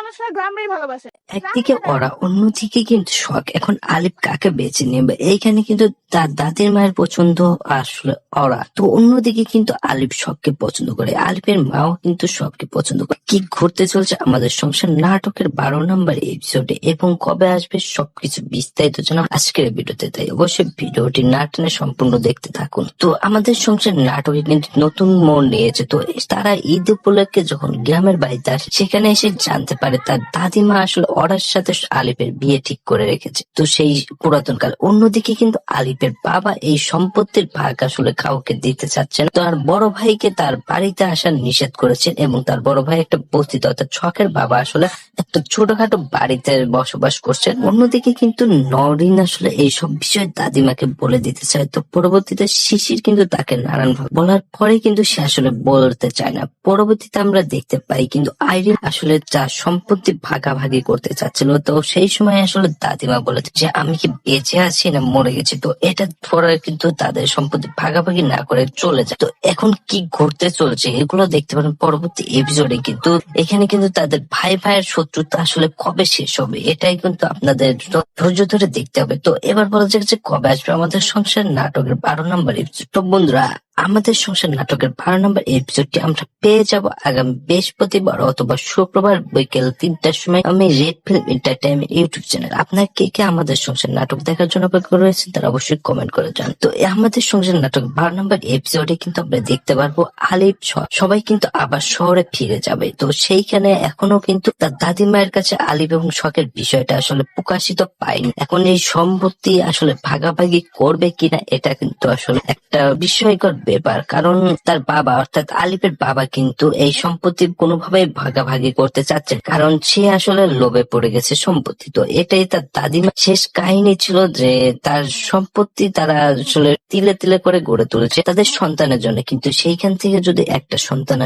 ভালোবাসা গ্রামেরই ভালোবাসে। একদিকে ওরা, অন্যদিকে কিন্তু শখ। এখন আলিফ কাকে বেছে নেবে? এইখানে কিন্তু তার দাদির মায়ের পছন্দ আসলে ওরা, তো অন্যদিকে কিন্তু আলিফ শখকে পছন্দ করে, আলিফের মাও কিন্তু শখকে পছন্দ করে। কি ঘুরতে চলছে আমাদের সংসার নাটকের 12 নম্বর এপিসোডে এবং কবে আসবে সবকিছু বিস্তারিত জানা আজকের ভিডিওতে, তাই অবশ্যই ভিডিওটি না টেনে সম্পূর্ণ দেখতে থাকুন। তো আমাদের সংসার নাটকে কিন্তু নতুন মোড় নিয়েছে। তো তারা ঈদ উপলক্ষে যখন গ্রামের বাড়িতে আসে, সেখানে এসে জানতে পারে তার দাদিমা আসলে ওরার সাথে আলিফের বিয়ে ঠিক করে রেখেছে, তো সেই পুরাতন কাল। অন্যদিকে কিন্তু আলিফের বাবা এই সম্পত্তির ভাগ আসলে কাউকে দিতে চাচ্ছেন, তার বড় ভাইকে তার বাড়িতে আসা নিষেধ করেছেন এবং তার বড় ভাই একটা বস্তিতে অর্থাৎ ছকের বাবা আসলে একটা ছোটখাটো বাড়িতে বসবাস করছেন। অন্যদিকে কিন্তু নরিন আসলে এইসব বিষয়ে দাদিমাকে বলে দিতে চায়, তো পরবর্তীতে শিশির কিন্তু তাকে নানান ভাবে বলার পরে কিন্তু সে আসলে বলতে চায় না। পরবর্তীতে আমরা দেখতে পাই কিন্তু আইরিন আসলে যা সম্পত্তি ভাগাভাগি করতে চাচ্ছিল, তো সেই সময় আসলে দাদিমা বলেছে যে আমি কি বেঁচে আছি না মরে গেছি, তো এটা পরে কিন্তু তাদের সম্পত্তি ভাগাভাগি না করে চলে যায়। তো এখন কি ঘটতে চলছে এগুলো দেখতে পারেন পরবর্তী এপিসোডে। কিন্তু এখানে কিন্তু তাদের ভাই ভাইয়ের শত্রুতা আসলে কবে শেষ হবে এটাই কিন্তু আপনাদের ধৈর্য ধরে দেখতে হবে। তো এবার বলা যাক যে কবে আসবে আমাদের সংসার নাটকের 12 নম্বর এপিসোড। তো বন্ধুরা, আমাদের সংসার নাটকের 12 নম্বর এপিসোডটি আমরা পেয়ে যাব আগামী বৃহস্পতিবার অথবা শুক্রবার বিকেল 3টার সময়। আমি red film entertainment YouTube channel. আপনার কে কে আমাদের সংসার নাটক দেখার জন্য অপেক্ষা রয়েছেন তারা অবশ্যই কমেন্ট করে যান। তো আমাদের সংসার নাটক 12 নম্বর এপিসোডে কিন্তু আমরা দেখতে পারবো আলিফ সবাই কিন্তু আবার শহরে ফিরে যাবে। তো সেইখানে এখনো কিন্তু তার দাদিমায়ের কাছে আলিফ এবং শখের বিষয়টা আসলে প্রকাশিত পায়নি। এখন এই সম্পত্তি আসলে ভাগাভাগি করবে কিনা এটা কিন্তু আসলে একটা বিস্ময়কর ব্যাপার, কারণ তার বাবা অর্থাৎ আলিফের বাবা কিন্তু এই সম্পত্তি কোনোভাবেই ভাগাভাগি করতে চাচ্ছে, কারণ সে আসলে লোভে পড়ে গেছে সম্পত্তি। তো এটাই তার দাদিমা শেষ কাহিনী ছিল যে তার সম্পত্তি তারা আসলে তিলে তিলে করে গড়ে তুলেছে তাদের সন্তানের জন্য, কিন্তু সেইখান থেকে যদি একটা সন্তান